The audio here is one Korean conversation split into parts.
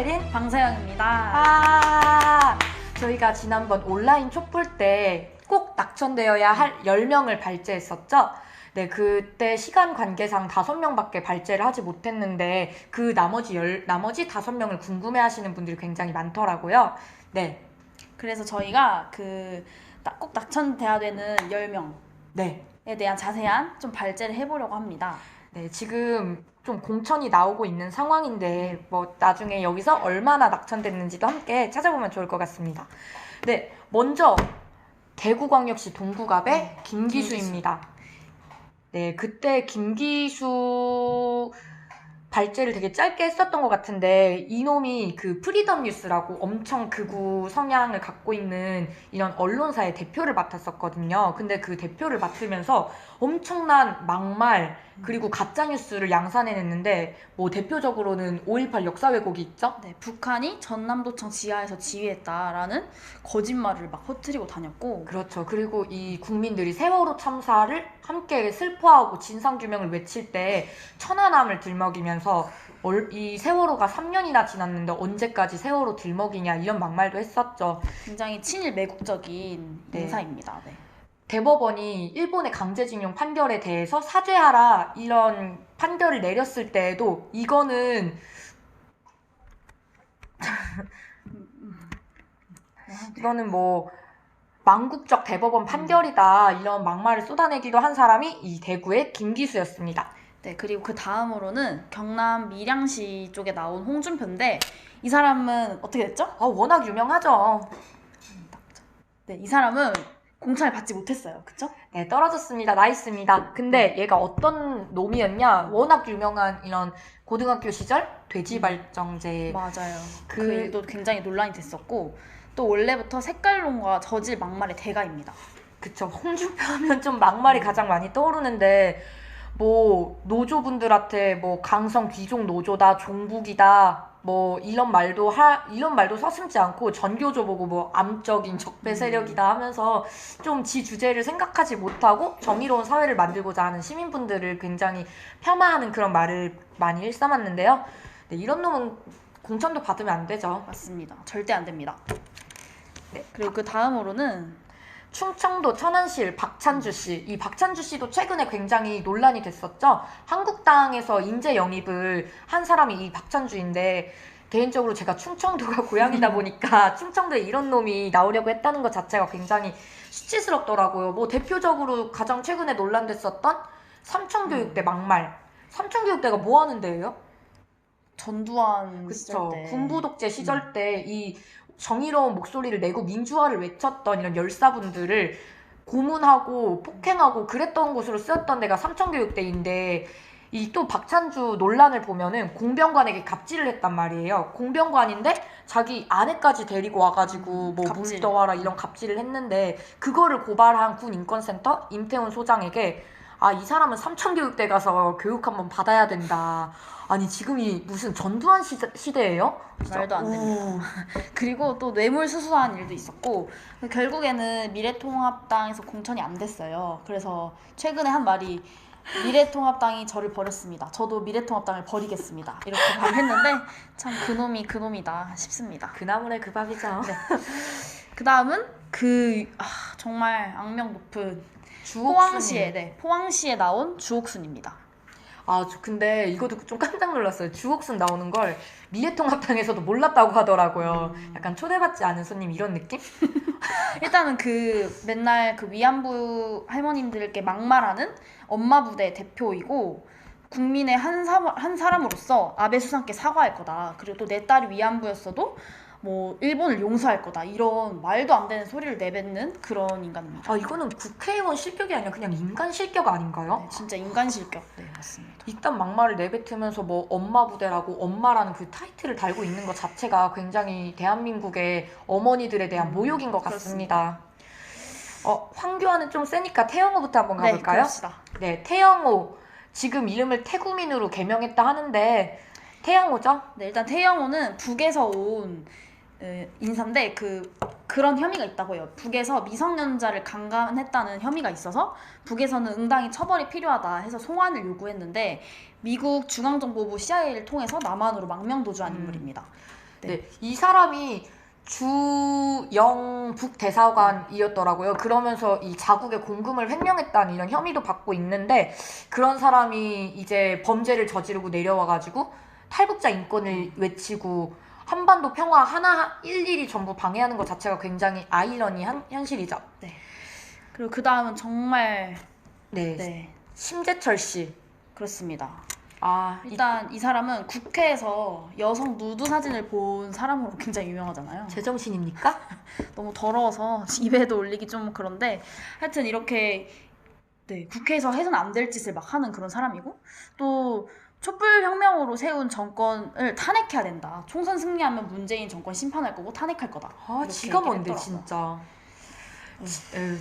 최혜린, 방서영입니다. 저희가 지난번 온라인 촛불 때 꼭 낙천되어야 할 10명을 발제했었죠? 네, 그때 시간 관계상 5명밖에 발제를 하지 못했는데 그 나머지 5명을 궁금해 하시는 분들이 굉장히 많더라고요. 네. 그래서 저희가 꼭 낙천돼야 되는 10명에 네. 대한 자세한 좀 발제를 해보려고 합니다. 네, 지금 좀 공천이 나오고 있는 상황인데 뭐 나중에 여기서 얼마나 낙천됐는지도 함께 찾아보면 좋을 것 같습니다. 네, 먼저 대구광역시 동구갑의 김기수입니다. 네, 그때 김기수 발제를 되게 짧게 했었던 것 같은데 이놈이 그 프리덤 뉴스라고 엄청 극우 성향을 갖고 있는 이런 언론사의 대표를 맡았었거든요. 근데 그 대표를 맡으면서 엄청난 막말 그리고 가짜뉴스를 양산해냈는데 뭐 대표적으로는 5.18 역사 왜곡이 있죠? 네, 북한이 전남도청 지하에서 지휘했다라는 거짓말을 막 퍼뜨리고 다녔고 그렇죠. 그리고 이 국민들이 세월호 참사를 함께 슬퍼하고 진상규명을 외칠 때 천안함을 들먹이면서 이 세월호가 3년이나 지났는데 언제까지 세월호 들먹이냐 이런 막말도 했었죠. 굉장히 친일 매국적인 네. 인사입니다. 네. 대법원이 일본의 강제징용 판결에 대해서 사죄하라 이런 판결을 내렸을 때에도 이거는 뭐 망국적 대법원 판결이다 이런 막말을 쏟아내기도 한 사람이 이 대구의 김기수였습니다. 네, 그리고 그 다음으로는 경남 밀양시 쪽에 나온 홍준표인데 이 사람은 어떻게 됐죠? 워낙 유명하죠. 네, 이 사람은 공천을 받지 못했어요. 그쵸? 네, 떨어졌습니다. 나이스입니다. 근데 얘가 어떤 놈이었냐? 워낙 유명한 이런 고등학교 시절 돼지발정제. 맞아요. 그 그 일도 굉장히 논란이 됐었고 또 원래부터 색깔론과 저질 막말의 대가입니다. 그쵸. 홍준표 하면 좀 막말이 가장 많이 떠오르는데 뭐 노조분들한테 뭐 강성 귀족 노조다, 종북이다 뭐 이런 말도 서슴지 않고 전교조 보고 뭐 암적인 적폐 세력이다 하면서 좀 지 주제를 생각하지 못하고 정의로운 사회를 만들고자 하는 시민분들을 굉장히 폄하하는 그런 말을 많이 일삼았는데요. 네, 이런 놈은 공천도 받으면 안 되죠. 맞습니다. 절대 안 됩니다. 네. 그리고 그 다음으로는 충청도 천안시 박찬주 씨. 이 박찬주 씨도 최근에 굉장히 논란이 됐었죠. 한국당에서 인재 영입을 한 사람이 이 박찬주인데 개인적으로 제가 충청도가 고향이다 보니까 충청도에 이런 놈이 나오려고 했다는 것 자체가 굉장히 수치스럽더라고요. 뭐 대표적으로 가장 최근에 논란됐었던 삼천교육대 막말. 삼천교육대가 뭐 하는 데예요? 전두환 시절 그쵸. 때 군부 독재 시절 때 이 정의로운 목소리를 내고 민주화를 외쳤던 이런 열사분들을 고문하고 폭행하고 그랬던 곳으로 쓰였던 데가 삼천교육대인데 이 또 박찬주 논란을 보면은 공병관에게 갑질을 했단 말이에요. 공병관인데 자기 아내까지 데리고 와가지고 뭐 갑질. 물 떠와라 이런 갑질을 했는데 그거를 고발한 군인권센터 임태훈 소장에게 이 사람은 삼천교육대 가서 교육 한번 받아야 된다. 아니 지금이 무슨 전두환 시대예요? 진짜. 말도 안 됩니다. 그리고 또 뇌물수수한 일도 있었고 결국에는 미래통합당에서 공천이 안 됐어요. 그래서 최근에 한 말이 미래통합당이 저를 버렸습니다. 저도 미래통합당을 버리겠습니다. 이렇게 말했는데 참 그놈이 그놈이다 싶습니다. 그나물의 그 밥이죠. 네. 그 다음은 정말 악명 높은 주옥순이. 포항시에 나온 주옥순입니다. 근데 이것도 좀 깜짝 놀랐어요. 주옥순 나오는 걸 미래통합당에서도 몰랐다고 하더라고요. 약간 초대받지 않은 손님 이런 느낌? 일단은 맨날 위안부 할머님들께 막말하는 엄마 부대 대표이고 국민의 한 사람으로서 아베 수상께 사과할 거다. 그리고 또 내 딸이 위안부였어도 뭐 일본을 용서할 거다. 이런 말도 안 되는 소리를 내뱉는 그런 인간입니다. 이거는 국회의원 실격이 아니라 그냥 인간 실격 아닌가요? 네, 진짜 인간 실격. 네, 맞습니다. 일단 막말을 내뱉으면서 뭐 엄마 부대라고 엄마라는 그 타이틀을 달고 있는 것 자체가 굉장히 대한민국의 어머니들에 대한 모욕인 것 같습니다. 황교안은 좀 세니까 태영호부터 한번 가볼까요? 네, 그럽시다. 네, 태영호. 지금 이름을 태구민으로 개명했다 하는데 태영호죠? 네, 일단 태영호는 북에서 온 인사인데 그런 혐의가 있다고 해요. 북에서 미성년자를 강간했다는 혐의가 있어서 북에서는 응당히 처벌이 필요하다 해서 송환을 요구했는데 미국 중앙정보부 CIA를 통해서 남한으로 망명도주한 인물입니다. 네, 이 사람이 주영북 대사관이었더라고요. 그러면서 이 자국의 공금을 횡령했다는 이런 혐의도 받고 있는데 그런 사람이 이제 범죄를 저지르고 내려와가지고 탈북자 인권을 외치고 한반도 평화 하나 일일이 전부 방해하는 것 자체가 굉장히 아이러니한 현실이죠. 네. 그리고 그 다음은 정말 네, 네 심재철 씨. 그렇습니다. 아, 일단 이 사람은 국회에서 여성 누드 사진을 본 사람으로 굉장히 유명하잖아요. 제정신입니까? 너무 더러워서 입에도 올리기 좀 그런데 하여튼 이렇게 네, 국회에서 해서는 안 될 짓을 막 하는 그런 사람이고 또 촛불혁명으로 세운 정권을 탄핵해야 된다. 총선 승리하면 문재인 정권 심판할 거고 탄핵할 거다. 아, 이렇게 지가 얘기를 뭔데 했더라고요. 진짜.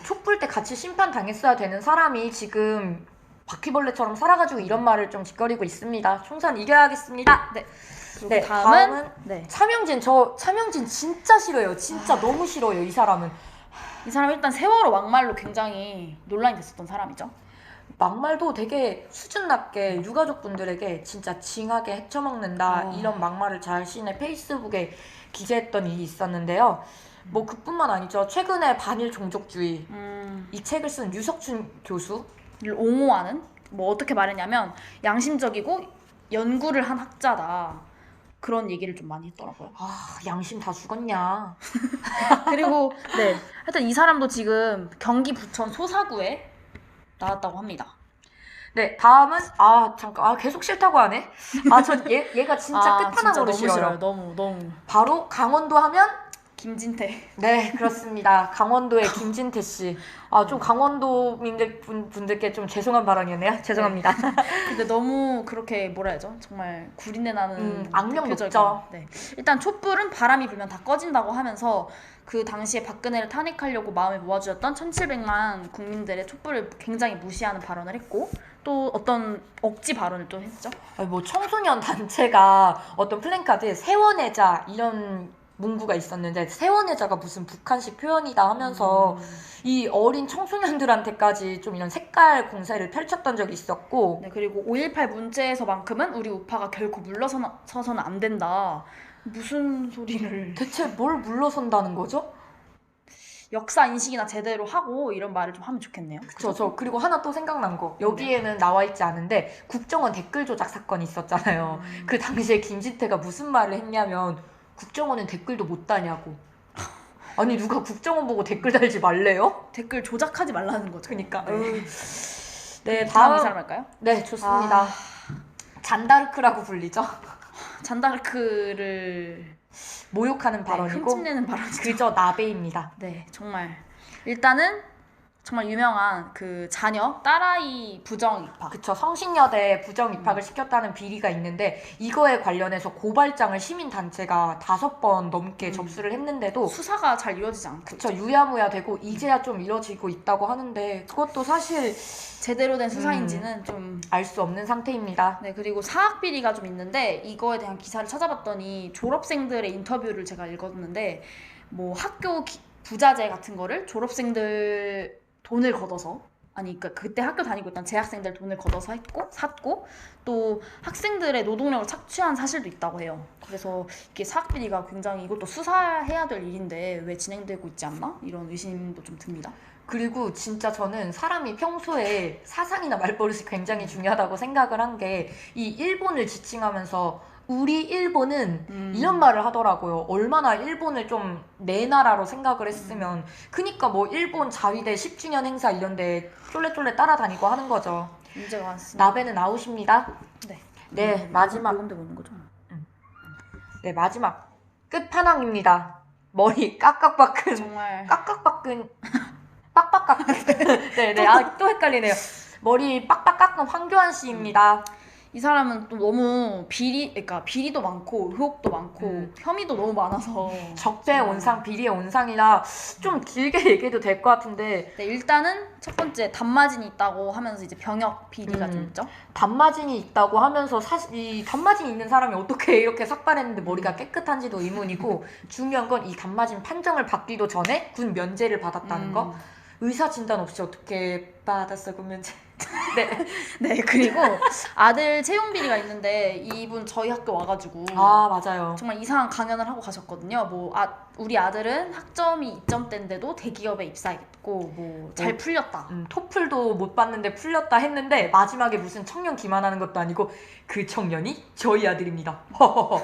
촛불 때 같이 심판 당했어야 되는 사람이 지금 바퀴벌레처럼 살아가지고 이런 말을 좀 짓거리고 있습니다. 총선 이겨야겠습니다. 네. 그리고 네, 다음은 네. 차명진. 저 차명진 진짜 싫어요. 진짜 너무 싫어요. 이 사람은. 이 사람 일단 세월호 막말로 굉장히 논란이 됐었던 사람이죠. 막말도 되게 수준 낮게 유가족분들에게 진짜 징하게 헤쳐먹는다 이런 막말을 자신의 페이스북에 기재했던 일이 있었는데요. 뭐 그뿐만 아니죠. 최근에 반일 종족주의 이 책을 쓴 유석춘 교수 를 옹호하는 뭐 어떻게 말했냐면 양심적이고 연구를 한 학자다. 그런 얘기를 좀 많이 했더라고요. 아, 양심 다 죽었냐. 그리고 네 하여튼 이 사람도 지금 경기 부천 소사구에 나왔다고 합니다. 네, 다음은 잠깐 계속 싫다고 하네. 얘가 진짜 끝판왕으로 진짜 싫어요. 너무 바로 강원도 하면 김진태. 네, 그렇습니다. 강원도의 김진태 씨. 좀 강원도민들 분들께 좀 죄송한 발언이었네요. 죄송합니다. 근데 너무 그렇게 뭐라 해야죠? 정말 구린내 나는 악명 대표적인- 높죠. 네. 일단 촛불은 바람이 불면 다 꺼진다고 하면서 그 당시에 박근혜를 탄핵하려고 마음을 모아주었던 1700만 국민들의 촛불을 굉장히 무시하는 발언을 했고 또 어떤 억지 발언을 또 했죠. 뭐 청소년 단체가 어떤 플랜카드에 세원해자 이런 문구가 있었는데 세원해자가 무슨 북한식 표현이다 하면서 이 어린 청소년들한테까지 좀 이런 색깔 공세를 펼쳤던 적이 있었고 네, 그리고 5.18 문제에서만큼은 우리 우파가 결코 물러서서는 안 된다. 무슨 소리를 대체 뭘 물러선다는 거죠? 역사 인식이나 제대로 하고 이런 말을 좀 하면 좋겠네요. 저 그리고 하나 또 생각난 거 여기에는 나와 있지 않은데 국정원 댓글 조작 사건이 있었잖아요. 그 당시에 김진태가 무슨 말을 했냐면 국정원은 댓글도 못 다냐고. 아니 누가 국정원 보고 댓글 달지 말래요? 댓글 조작하지 말라는 거죠. 그러니까. 네. 네, 다음 이 다음. 사람 할까요? 네, 좋습니다. 잔다르크라고 불리죠. 잔다르크를 모욕하는 발언이고 흠집내는 발언이죠. 그저 나베입니다. 네, 정말 일단은 정말 유명한 그 자녀 딸아이 부정 입학. 그쵸, 성신여대 부정 입학을 시켰다는 비리가 있는데 이거에 관련해서 고발장을 시민단체가 5번 넘게 접수를 했는데도 수사가 잘 이루어지지 않고 그쵸, 유야무야 되고 이제야 좀 이뤄지고 있다고 하는데 그것도 사실 제대로 된 수사인지는 좀 알 수 없는 상태입니다. 네, 그리고 사학 비리가 좀 있는데 이거에 대한 기사를 찾아봤더니 졸업생들의 인터뷰를 제가 읽었는데 뭐 학교 부자재 같은 거를 졸업생들 돈을 걷어서 그러니까 그때 학교 다니고 있던 재학생들 돈을 걷어서 샀고 또 학생들의 노동력을 착취한 사실도 있다고 해요. 그래서 이게 사학 비리가 굉장히 이것도 수사해야 될 일인데 왜 진행되고 있지 않나? 이런 의심도 좀 듭니다. 그리고 진짜 저는 사람이 평소에 사상이나 말버릇이 굉장히 중요하다고 생각을 한 게 이 일본을 지칭하면서 우리 일본은 이런 말을 하더라고요. 얼마나 일본을 좀 내 나라로 생각을 했으면 그니까 뭐 일본 자위대 10주년 행사 이런데 쫄래쫄래 따라다니고 하는 거죠. 문제가 많습니다. 나베는 아웃입니다. 네. 네, 마지막. 녹음되고 있는 거죠? 네, 마지막 끝판왕입니다. 머리 깍깍박근 정말 깍깍박근 빡빡깎은 네네 또 헷갈리네요. 머리 빡빡 깎은 황교안 씨입니다. 이 사람은 또 너무 그러니까 비리도 많고 의혹도 많고 혐의도 너무 많아서 적폐 온상 비리의 온상이라 좀 길게 얘기해도 될 것 같은데 네, 일단은 첫 번째 단마진이 있다고 하면서 이제 병역 비리가 좀 있죠. 단마진이 있다고 하면서 사실 이 단마진이 있는 사람이 어떻게 이렇게 삭발했는데 머리가 깨끗한지도 의문이고 중요한 건 이 단마진 판정을 받기도 전에 군 면제를 받았다는 거. 의사 진단 없이 어떻게 받았어 군 면제? 네. 네, 그리고 아들 채용 비리가 있는데 이분 저희 학교 와가지고 아, 맞아요. 정말 이상한 강연을 하고 가셨거든요. 뭐 우리 아들은 학점이 2점대인데도 대기업에 입사했고 뭐 잘 풀렸다. 토플도 못 봤는데 풀렸다 했는데 마지막에 무슨 청년 기만하는 것도 아니고 그 청년이 저희 아들입니다. 허허허.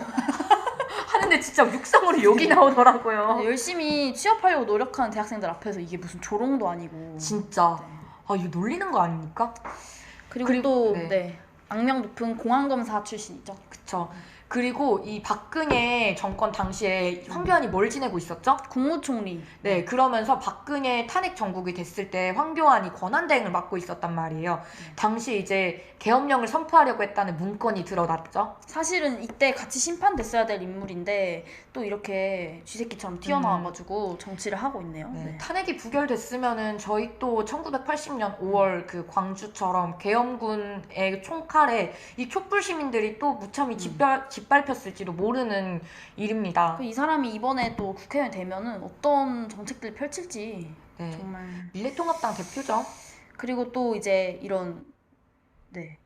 하는데 진짜 육성으로 욕이 나오더라고요. 열심히 취업하려고 노력하는 대학생들 앞에서 이게 무슨 조롱도 아니고. 진짜. 네. 아, 이거 놀리는 거 아닙니까? 그리고 또 네. 네. 악명 높은 공안검사 출신이죠. 그쵸. 그리고 이 박근혜 정권 당시에 황교안이 뭘 지내고 있었죠? 국무총리. 네, 그러면서 박근혜 탄핵 정국이 됐을 때 황교안이 권한대행을 맡고 있었단 말이에요. 당시 이제 계엄령을 선포하려고 했다는 문건이 드러났죠. 사실은 이때 같이 심판됐어야 될 인물인데 또 이렇게 쥐새끼처럼 튀어나와가지고 정치를 하고 있네요. 네, 네. 탄핵이 부결됐으면 저희 또 1980년 5월 그 광주처럼 계엄군의 총칼에 이 촛불 시민들이 또 무참히 짓밟혔을지도 모르는 일입니다. 이 사람이 이번에 또 국회의원 되면은 어떤 정책들 펼칠지 네, 정말. 미래통합당 대표죠. 그리고 또 이제 이런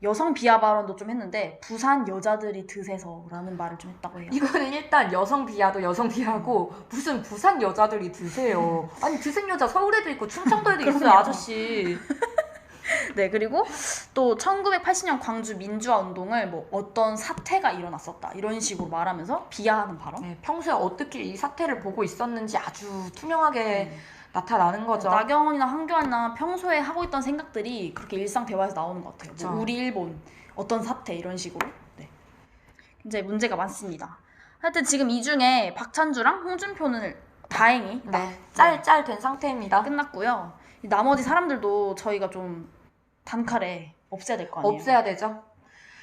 여성 비하 발언도 좀 했는데 부산 여자들이 드세서라는 말을 좀 했다고 해요. 이거는 일단 여성 비하도 여성 비하고 무슨 부산 여자들이 드세요. 아니 드센 여자 서울에도 있고 충청도에도 있어요, 그럼요. 아저씨. 네, 그리고 또 1980년 광주 민주화 운동을 뭐 어떤 사태가 일어났었다 이런 식으로 말하면서 비하하는 발언. 네, 평소에 어떻게 이 사태를 보고 있었는지 아주 투명하게 나타나는 거죠. 나경원이나 황교안이나 평소에 하고 있던 생각들이 그렇게 일상 대화에서 나오는 것 같아요. 뭐 우리 일본 어떤 사태 이런 식으로. 네. 굉장히 문제가 많습니다. 하여튼 지금 이 중에 박찬주랑 홍준표는 다행히 짤 된 상태입니다. 끝났고요. 나머지 사람들도 저희가 좀 단칼에 없애야 될 거 아니에요. 없애야 되죠.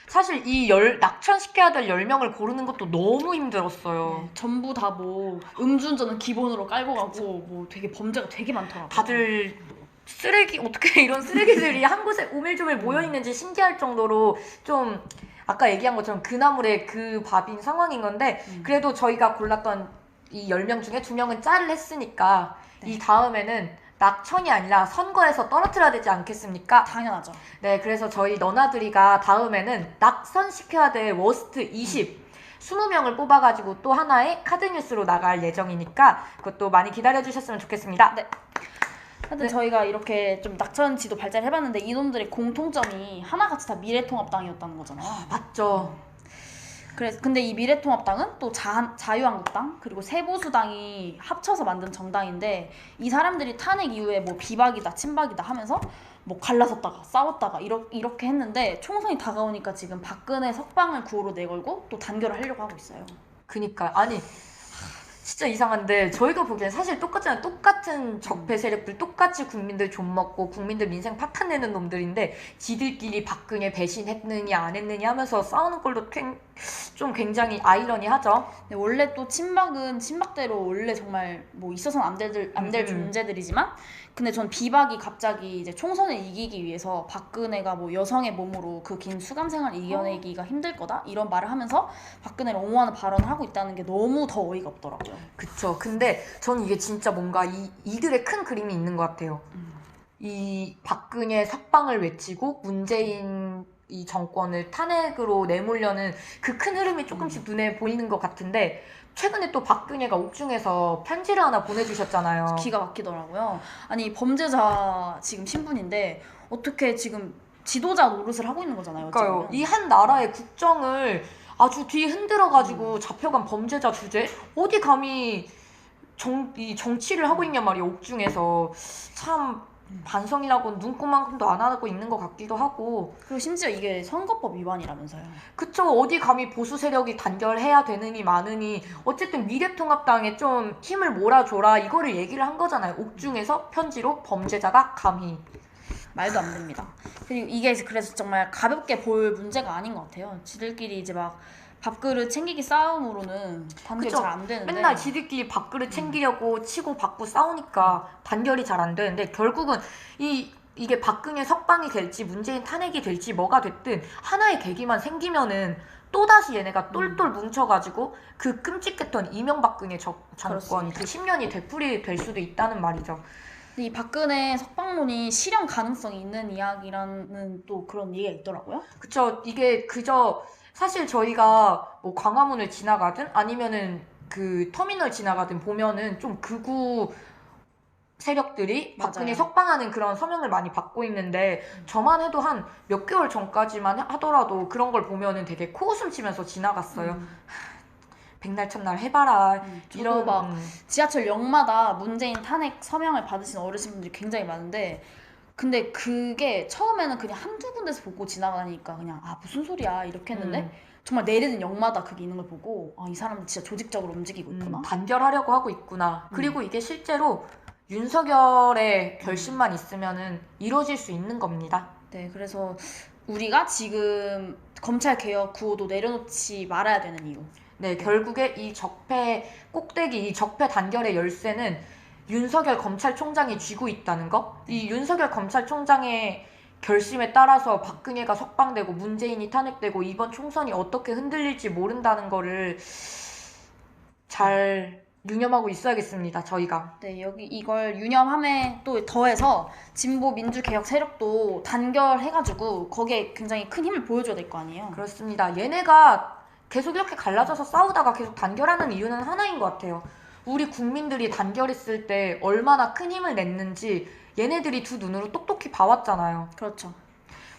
사실 이 낙천시켜야 될 10명을 고르는 것도 너무 힘들었어요. 네, 전부 다 뭐 음주운전은 기본으로 깔고 가고 뭐 되게 범죄가 되게 많더라고요. 다들 쓰레기, 어떻게 이런 쓰레기들이 한 곳에 오밀조밀 모여있는지 신기할 정도로 좀 아까 얘기한 것처럼 그 나물에 그 밥인 상황인 건데 그래도 저희가 골랐던 이 10명 중에 2명은 짤을 했으니까 이 다음에는 낙천이 아니라 선거에서 떨어뜨려야 되지 않겠습니까? 당연하죠. 네, 그래서 저희 너나들이가 다음에는 낙선시켜야 될 워스트 20명을 뽑아가지고 또 하나의 카드뉴스로 나갈 예정이니까 그것도 많이 기다려주셨으면 좋겠습니다. 네. 하여튼 저희가 이렇게 좀 낙천지도 발전을 해봤는데 이놈들의 공통점이 하나같이 다 미래통합당이었다는 거잖아요. 맞죠. 그래서 근데 이 미래통합당은 또 자유한국당 그리고 세보수당이 합쳐서 만든 정당인데 이 사람들이 탄핵 이후에 뭐 비박이다 친박이다 하면서 뭐 갈라섰다가 싸웠다가 이렇게 했는데 총선이 다가오니까 지금 박근혜 석방을 구호로 내걸고 또 단결을 하려고 하고 있어요. 그니까 아니 진짜 이상한데 저희가 보기엔 사실 똑같은 적폐 세력들 똑같이 국민들 좀먹고 국민들 민생 파탄내는 놈들인데 지들끼리 박근혜 배신했느냐 안 했느냐 하면서 싸우는 꼴도 좀 굉장히 아이러니하죠. 네, 원래 또 친박은 친박대로 원래 정말 뭐 있어서는 안 될 존재들이지만 근데 전 비박이 갑자기 이제 총선을 이기기 위해서 박근혜가 뭐 여성의 몸으로 그 긴 수감 생활을 이겨내기가 힘들 거다 이런 말을 하면서 박근혜를 옹호하는 발언을 하고 있다는 게 너무 더 어이가 없더라고요. 그쵸. 근데 전 이게 진짜 뭔가 이들의 큰 그림이 있는 것 같아요. 이 박근혜 석방을 외치고 문재인 이 정권을 탄핵으로 내몰려는 그 큰 흐름이 조금씩 눈에 보이는 것 같은데 최근에 또 박근혜가 옥중에서 편지를 하나 보내주셨잖아요. 기가 막히더라고요. 아니 범죄자 지금 신분인데 어떻게 지금 지도자 노릇을 하고 있는 거잖아요. 그러니까요. 이 한 나라의 국정을 아주 뒤 흔들어가지고 잡혀간 범죄자 주제 어디 감히 이 정치를 하고 있냔 말이에요. 옥중에서 참 반성이라고 눈꼽만큼도 안 하고 있는 것 같기도 하고. 그리고 심지어 이게 선거법 위반이라면서요. 그쵸. 어디 감히 보수 세력이 단결해야 되느니 마느니 어쨌든 미래통합당에 좀 힘을 몰아줘라 이거를 얘기를 한 거잖아요. 옥중에서 편지로 범죄자가 감히. 말도 안 됩니다. 그리고 이게 그래서 정말 가볍게 볼 문제가 아닌 것 같아요. 지들끼리 이제 막 밥그릇 챙기기 싸움으로는 단결이 잘 안 되는데 맨날 지들끼리 밥그릇 챙기려고 치고 받고 싸우니까 단결이 잘 안 되는데 결국은 이게 박근혜 석방이 될지 문재인 탄핵이 될지 뭐가 됐든 하나의 계기만 생기면은 또다시 얘네가 똘똘 뭉쳐가지고 그 끔찍했던 이명박근혜 정권 그 10년이 되풀이 될 수도 있다는 말이죠. 근데 이 박근혜 석방론이 실현 가능성이 있는 이야기라는 또 그런 얘기가 있더라고요. 그쵸. 이게 그저 사실 저희가 뭐 광화문을 지나가든 아니면은 그 터미널 지나가든 보면은 좀 극우 세력들이 박근혜 맞아요. 석방하는 그런 서명을 많이 받고 있는데 저만 해도 한 몇 개월 전까지만 하더라도 그런 걸 보면은 되게 코웃음 치면서 지나갔어요. 백날 첫날 해봐라. 저도 이런 막 지하철 역마다 문재인 탄핵 서명을 받으신 어르신분들이 굉장히 많은데 근데 그게 처음에는 그냥 한두 군데서 보고 지나가니까 그냥 아 무슨 소리야 이렇게 했는데 정말 내리는 역마다 그게 있는 걸 보고 아 이 사람들 진짜 조직적으로 움직이고 있구나. 단결하려고 하고 있구나. 그리고 이게 실제로 윤석열의 결심만 있으면은 이루어질 수 있는 겁니다. 네, 그래서 우리가 지금 검찰 개혁 구호도 내려놓지 말아야 되는 이유. 네, 결국에 이 적폐 꼭대기, 이 적폐 단결의 열쇠는 윤석열 검찰총장이 쥐고 있다는 거. 이 윤석열 검찰총장의 결심에 따라서 박근혜가 석방되고 문재인이 탄핵되고 이번 총선이 어떻게 흔들릴지 모른다는 거를 잘 유념하고 있어야겠습니다, 저희가. 네, 여기 이걸 유념함에 또 더해서 진보 민주 개혁 세력도 단결해가지고 거기에 굉장히 큰 힘을 보여줘야 될 거 아니에요. 그렇습니다. 얘네가 계속 이렇게 갈라져서 싸우다가 계속 단결하는 이유는 하나인 것 같아요. 우리 국민들이 단결했을 때 얼마나 큰 힘을 냈는지 얘네들이 두 눈으로 똑똑히 봐왔잖아요. 그렇죠.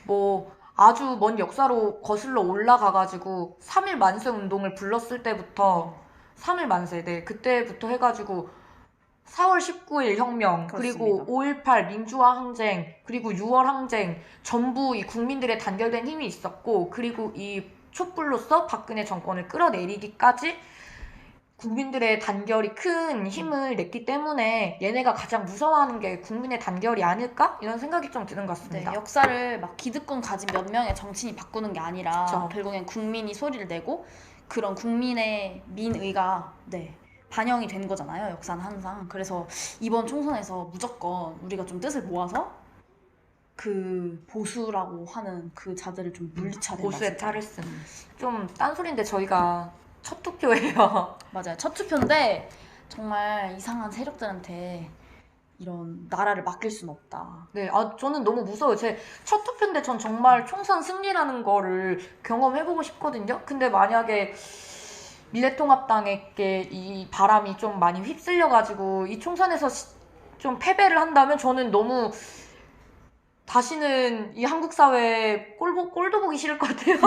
뭐 아주 먼 역사로 거슬러 올라가가지고 3.1 만세 운동을 불렀을 때부터 3.1 만세, 네, 그때부터 해가지고 4월 19일 혁명, 그리고 그렇습니다. 5.18 민주화 항쟁, 그리고 6월 항쟁, 전부 이 국민들의 단결된 힘이 있었고, 그리고 이 촛불로서 박근혜 정권을 끌어내리기까지 국민들의 단결이 큰 힘을 냈기 때문에 얘네가 가장 무서워하는 게 국민의 단결이 아닐까? 이런 생각이 좀 드는 것 네, 같습니다. 역사를 막 기득권 가진 몇 명의 정치인이 바꾸는 게 아니라 그쵸. 결국엔 국민이 소리를 내고 그런 국민의 민의가 반영이 된 거잖아요. 역사는 항상. 그래서 이번 총선에서 무조건 우리가 좀 뜻을 모아서 그 보수라고 하는 그 자들을 좀 물리쳐야 된다. 보수의 진짜. 탈을 쓴. 좀 딴소리인데 저희가 첫 투표예요. 맞아요. 첫 투표인데 정말 이상한 세력들한테 이런 나라를 맡길 수는 없다. 네, 저는 너무 무서워요. 제 첫 투표인데 전 정말 총선 승리라는 거를 경험해보고 싶거든요. 근데 만약에 미래통합당에게 이 바람이 좀 많이 휩쓸려가지고 이 총선에서 좀 패배를 한다면 저는 너무 다시는 이 한국 사회에 꼴도 보기 싫을 것 같아요.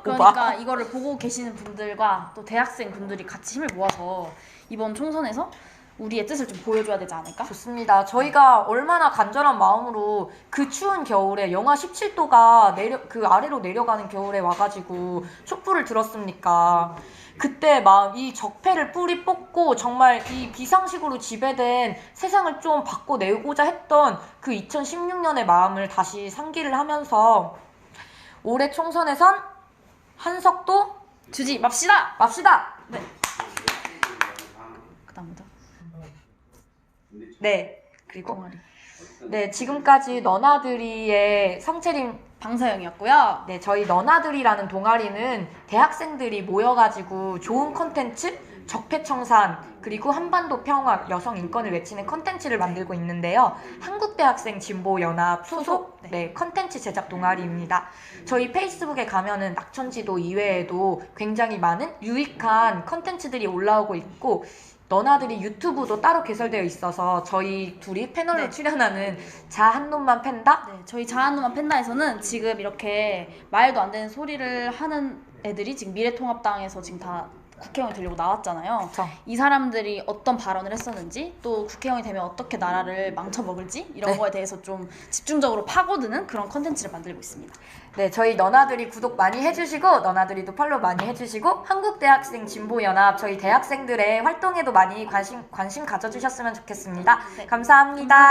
그러니까 이거를 보고 계시는 분들과 또 대학생 분들이 같이 힘을 모아서 이번 총선에서 우리의 뜻을 좀 보여줘야 되지 않을까? 좋습니다. 저희가 얼마나 간절한 마음으로 그 추운 겨울에 영하 17도가 그 아래로 내려가는 겨울에 와가지고 촛불을 들었습니까? 그때 막 이 적폐를 뿌리 뽑고 정말 이 비상식으로 지배된 세상을 좀 바꿔내고자 했던 그 2016년의 마음을 다시 상기를 하면서 올해 총선에선 한석도 주지 맙시다! 맙시다! 그다음부터 네. 그리고 동아리 네, 지금까지 너나들이의 성채림 방사영이었고요. 네, 저희 너나들이라는 동아리는 대학생들이 모여가지고 좋은 컨텐츠, 적폐청산, 그리고 한반도 평화, 여성 인권을 외치는 컨텐츠를 만들고 있는데요. 한국대학생 진보연합 소속 네, 컨텐츠 제작 동아리입니다. 저희 페이스북에 가면은 낙천지도 이외에도 굉장히 많은 유익한 컨텐츠들이 올라오고 있고 너나들이 유튜브도 따로 개설되어 있어서 저희 둘이 패널로 출연하는 자 한 놈만 팬다? 네, 저희 자한누만 팬다에서는 지금 이렇게 말도 안 되는 소리를 하는 애들이 지금 미래통합당에서 지금 다 국회의원이 되려고 나왔잖아요. 그쵸. 이 사람들이 어떤 발언을 했었는지 또 국회의원이 되면 어떻게 나라를 망쳐먹을지 이런 거에 대해서 좀 집중적으로 파고드는 그런 컨텐츠를 만들고 있습니다. 네, 저희 너나들이 구독 많이 해주시고 너나들이도 팔로우 많이 해주시고 한국대학생 진보연합 저희 대학생들의 활동에도 많이 관심 가져주셨으면 좋겠습니다. 감사합니다.